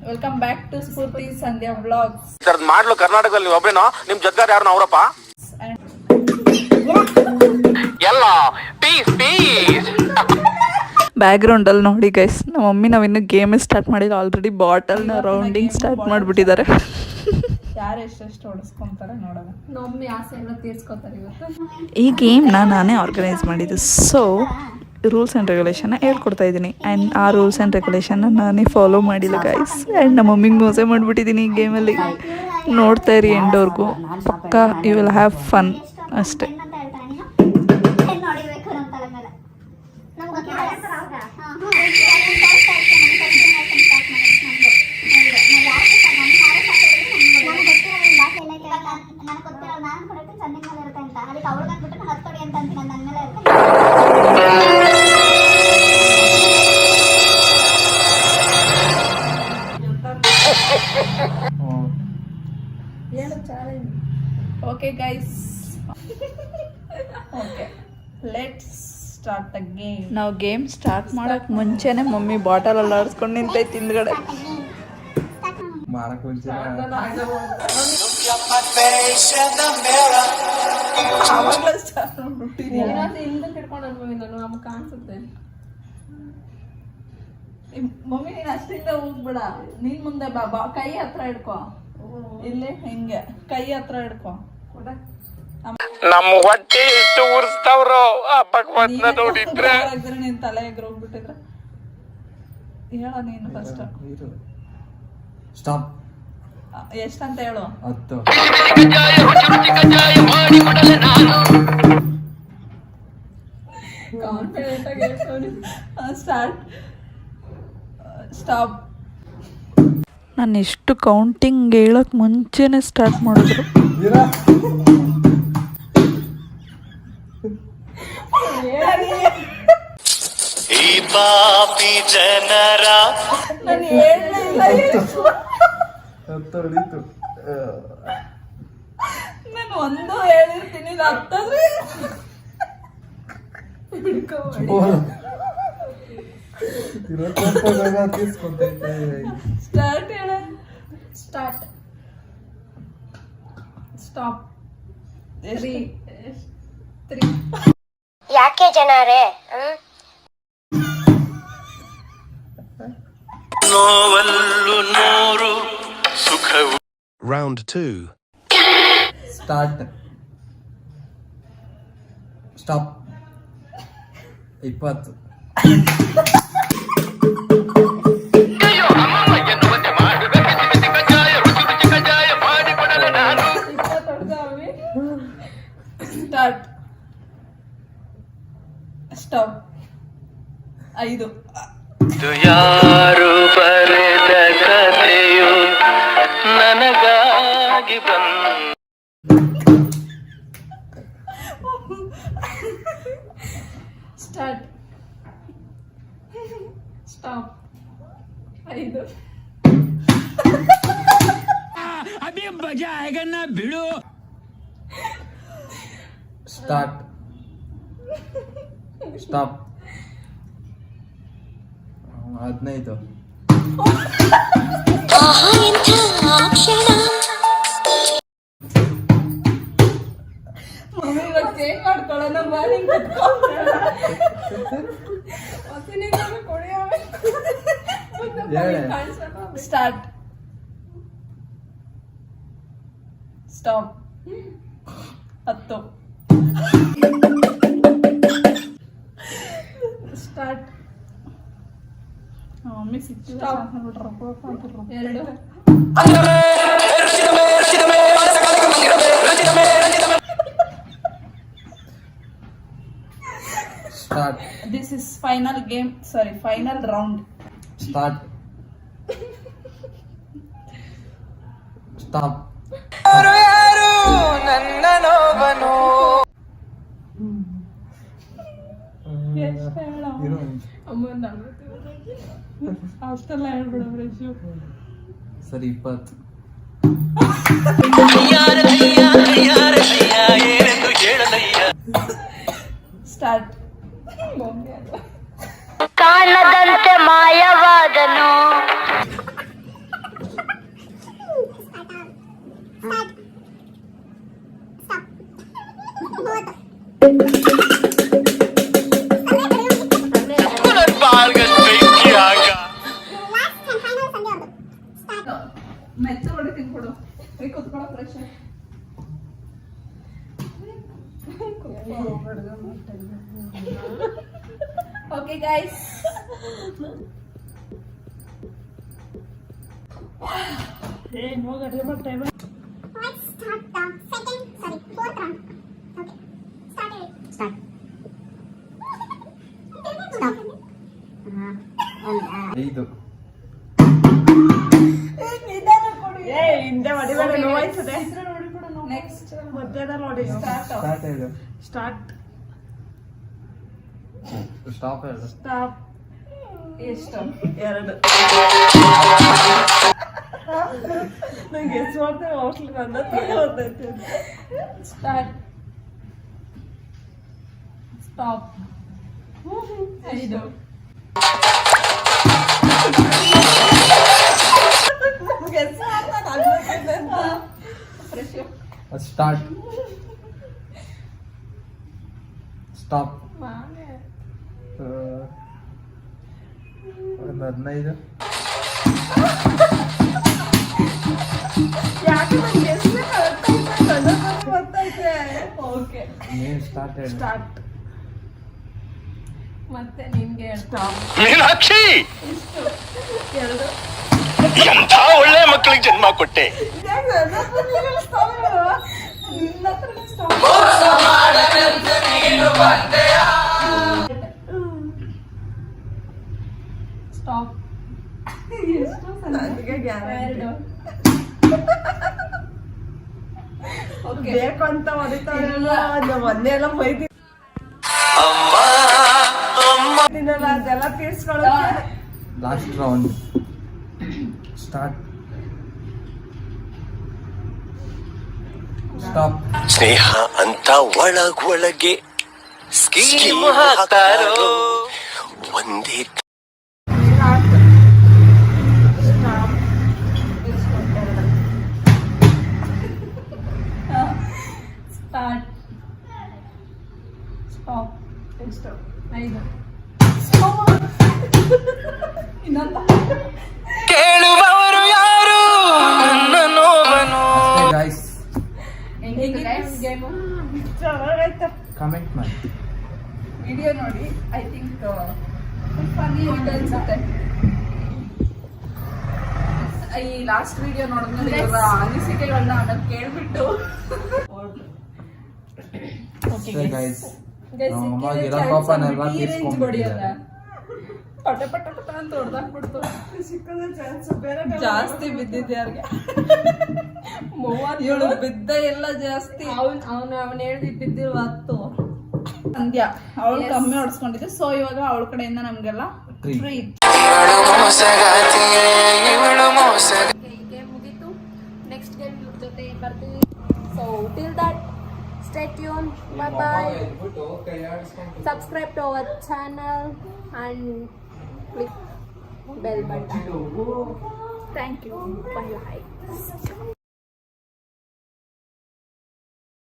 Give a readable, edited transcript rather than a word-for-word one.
Welcome back to Spoorthi Sandhya vlogs. ಸರ್ ಮಾಡ್ಲು ಕರ್ನಾಟಕದಲ್ಲಿ ಒಬ್ರೇನೋ ನಿಮ್ ಜೊತೆಗಾರ ಯಾರು ಅವರಪ್ಪ ಎಲ್ಲ ಪೀಸ್ ಪೀಸ್. ಬ್ಯಾಕ್ ಗ್ರೌಂಡ್ ಅಲ್ಲಿ ನೋಡಿ ಗೈಸ್, ನಮ್ಮ ಮಮ್ಮಿ ನಾವಿನ್ನು ಗೇಮ್ ಸ್ಟಾರ್ಟ್ ಮಾಡಿಲ್ಲ, ಆಲ್ರೆಡಿ ಬಾಟಲ್ನ ರೌಂಡಿಂಗ್ ಸ್ಟಾರ್ಟ್ ಮಾಡಿಬಿಟ್ಟಿದ್ದಾರೆ. ಯಾರು ಎಷ್ಟೆಷ್ಟು ಹೊಡೆಸ್ಕೊಂತಾರೆ ನೋಡೋಣ. ಮಮ್ಮಿ ಆಸೆ ಎಲ್ಲ ತೀರ್ಸ್ಕೊತಾರೆ ಇವತ್ತು. ಈ ಗೇಮ್ನ ನಾನೇ ಆರ್ಗನೈಸ್ ಮಾಡಿದ್ದು. ಸೊ ರೂಲ್ಸ್ ಆ್ಯಂಡ್ ರೆಗ್ಯುಲೇಷನ್ನ ಹೇಳ್ಕೊಡ್ತಾ ಇದ್ದೀನಿ ಆ್ಯಂಡ್ ಆ ರೂಲ್ಸ್ ಆ್ಯಂಡ್ ರೆಗ್ಯುಲೇಷನ್ನ ನಾನೇ ಫಾಲೋ ಮಾಡಿಲ್ಲ ಗೈಸ್. ಆ್ಯಂಡ್ ನಮ್ಮ ಮಮ್ಮಿಗೆ ಮೋಸ ಮಾಡಿಬಿಟ್ಟಿದ್ದೀನಿ ಈ ಗೇಮಲ್ಲಿ. ನೋಡ್ತಾ ಇರಿ ಎಂಡವ್ರಿಗೂ, ಪಕ್ಕಾ ಯು ವಿಲ್ ಹ್ಯಾವ್ ಫನ್ ಅಷ್ಟೇ. Okay guys, okay let's start the game. ನಾವು ಗೇಮ್ ಸ್ಟಾರ್ಟ್ ಮಾಡೋಕ್ಕೆ ಮುಂಚೆನೇ ಮಮ್ಮಿ ಬಾಟಲ್ ಎಲ್ಲ ಆಡಿಸ್ಕೊಂಡು ನಿಂತೈತೆ ಹಿಂದ್ಗಡೆ. ಮಮ್ಮಿ ನೀನ್ ಅಷ್ಟಿಂದ ಹೋಗ್ಬಿಡ, ನೀನ್ ಮುಂದೆ ಬಾ, ಕೈ ಹತ್ರ ಇಡ್ಕೊ. ಇಲ್ಲಿ ಹಿಂಗೆ ಕೈ ಹತ್ರ ಇಡ್ಕೊ. ನಮ್ಮ ಹೊಟ್ಟೆ ಎಷ್ಟು ಉರ್ಸ್ತಾವ್ರೋ ಆ ಭಗವಂತನ ನೋಡಿದ್ರೆ. ನೀನ್ ತಲೆ ಎಗ್ರ ಹೋಗ್ಬಿಟ್ಟಿದ್ರ ಹೇಳ ನೀನು ಫಸ್ಟ್. ಸ್ಟಾಪ್. ಎಷ್ಟಂತ ಹೇಳು. 10. ಕಾನ್ಫಿಡೆಂಟ್ ಆಗಿ ಸ್ಟಾರ್ಟ್. ಸ್ಟಾಪ್. ನಾನು ಎಷ್ಟು ಕೌಂಟಿಂಗ್ ಹೇಳೋಕ್ಕೆ ಮುಂಚೆನೇ ಸ್ಟಾರ್ಟ್ ಮಾಡಿದ್ರು. ಈ ಪಾಪಿ ಜನರ ನಾನು ಹೇಳಲಿಲ್ಲ. ನಾನು ಒಂದು ಹೇಳಿರ್ತೀನಿ, ಹತ್ತಾದ್ರೆ ಸ್ಟಾರ್ಟ್ ಹೇಳ. ಸ್ಟಾರ್ಟ್. ಸ್ಟಾಪ್. 3 ಯಾಕೆ ಜನರೇ ನೋವಲ್ಲು ನೂರು ಸುಖವು. Round 2. Start. Stop. 20. Start. Stop. 5. ಯಾರು ಬರೆದ ಕಥೆಯು ನನಗಾಗಿ ಸ್ಟಾರ್ಟ್. ಸ್ಟಾಪ್. 5. अभी मजा आएगा ना भिड़ो. ಸ್ಟಾರ್ಟ್. ಸ್ಟಾಪ್. 15. ಮಮ್ಮಿ ಇವಾಗ ಕೇಕ್ ಮಾಡ್ಕೊಳ್ಳೋಣ ಬಾರಿ ಸ್ಟಾರ್ಟ್. ಸ್ಟಾಪ್. 10. ಸ್ಟಾರ್ಟ್. ಮಮ್ಮಿ ಸಿಕ್ಕಿಲ್ಲ. 2. Start. This is final game, sorry, final round. Start. Stop. ಯಾರು ನನ್ನ ನೋವನು. ಎಷ್ಟು ಹೇಳ ಅಮ್ಮನ ಅಷ್ಟೆಲ್ಲ ಹೇಳ್ಬಿಡೋ. ಸರಿ 20. ಸ್ಟಾರ್ಟ್. ಕಾಣದಂತೆ ಮಾಯವಾದನು ಮೆತ್ತ ಹೊಡಿತೀನಿ ಕೊಡು. ಈಗ ಕುತ್ಕೊಳ್ಳೋ fresh. Okay guys, Let's start the fourth round. Okay, start it. Start. Stop. 5 next start ಹೇಳು. ಸ್ಟಾರ್ಟ್. ಸ್ಟಾಪ್ ಹೇಳು. ಸ್ಟಾಪ್. ಎಷ್ಟು? 2. ನಂಗೆ ಎಷ್ಟು ಮಾಡ್ತೇವೆ ಔಟ್ಲಿ ನನ್ನ ಗೊತ್ತೈತೆ. Start. Stop. 5. Fresh. Start. Stop. ಒಂದು 15. ಯಾಕೆ ನಂಗೆ ಎಷ್ಟು ಗೊತ್ತೈತೆ. ಓಕೆ, ನೀನು ಸ್ಟಾರ್ಟ್ ಹೇಳು. ಸ್ಟಾರ್ಟ್. ಮತ್ತೆ ನಿನ್ಗೆ ಸ್ಟಾಪ್. ಮೀನಾಕ್ಷಿ 2. ಎಂಥ ಒಳ್ಳೆ ಮಕ್ಕಳಿಗೆ ಜನ್ಮ ಕೊಟ್ಟೆ. ನಿನ್ನ ಹತ್ರ ಸ್ಟಾಪ್. ಸ್ಟಾಪ್. ಎಷ್ಟು ನನಗೆ ಗ್ಯಾರಂಟಿ. 2. ಓಕೆ, ಬೇಕು ಅಂತ ಹೊಡಿತಾರಲ್ಲ, ಮೊನ್ನೆ ಎಲ್ಲ ಬೈದಿ ಅದೆಲ್ಲ ತೀರ್ಸ್ಕೊಳ್ಳೋಕೆ. Last round. Start. Stop. Sneha ಅಂತ ಒಳಗೊಳಗೆ ಸ್ಕೀಮ್ ಹಾಕ್ತಾರೋ ಒಂದೇ ಸ್ಟಾರ್ಟ್. ಸ್ಟಾಪ್. ಎಷ್ಟು? 5. ಇನ್ನೊಂದು. ಕೇಳುವವರು ಯಾರು ನನ್ನ ನೋವನು. ಗೈಸ್ ಗೇಮು ಚೆನ್ನಾಗೈತೆ. ಕಮೆಂಟ್ ಮಾಡಿ. ವಿಡಿಯೋ ನೋಡಿ. ಐ ಥಿಂಕ್ ಫನ್ನಿ ಅಂತ ಅನ್ಸುತ್ತೆ. ಈ ಲಾಸ್ಟ್ ವಿಡಿಯೋ ನೋಡಿದ್ಮೇಲೆ ಇವರ ಅನಿಸಿಕೆಗಳನ್ನ ನಾನು ಕೇಳ್ಬಿಟ್ಟು ಗೈಸ್ ನಮ್ಮವಾಗಿರೋ ಕೋಪನೆಲ್ಲ ತೀರ್ಸ್ಕೊಂಡ್ಬಿಟ್ಟಿದ್ದಾರೆ. ಪಟ ಪಟ ಪಟ ಅಂತ ಹೊಡೆದಾಕ್ಬಿಡ್ತು. ಸಿಕ್ಕದ ಚಾನ್ಸ್ ಬೇರೆ ಜಾಸ್ತಿ ಬಿದ್ದಿದ್ದೆ ಯಾರಿಗೆ. 37 ಬಿದ್ದ ಎಲ್ಲ ಜಾಸ್ತಿ. ಅವನು ಹೇಳ್ದಿ ಬಿದ್ದಿಲ್ವ 10. ಸಂಧ್ಯಾ ಅವಳು ಕಮ್ಮಿ ಹೊಡ್ಸ್ಕೊಂಡಿದ್ದೆ. ಸೊ ಇವಾಗ ಅವಳ ಕಡೆಯಿಂದ ನಮ್ಗೆಲ್ಲ Treat. ಫ್ರೀ. ಗೇಮ್ ಮುಗೀತು. ನೆಕ್ಸ್ಟ್ ಗೇಮ್ ಜೊತೆ ಬರ್ತೀವಿ. So till that stay tune. Bye bye. Subscribe to our channel and click bell button. Thank you. Bye bye.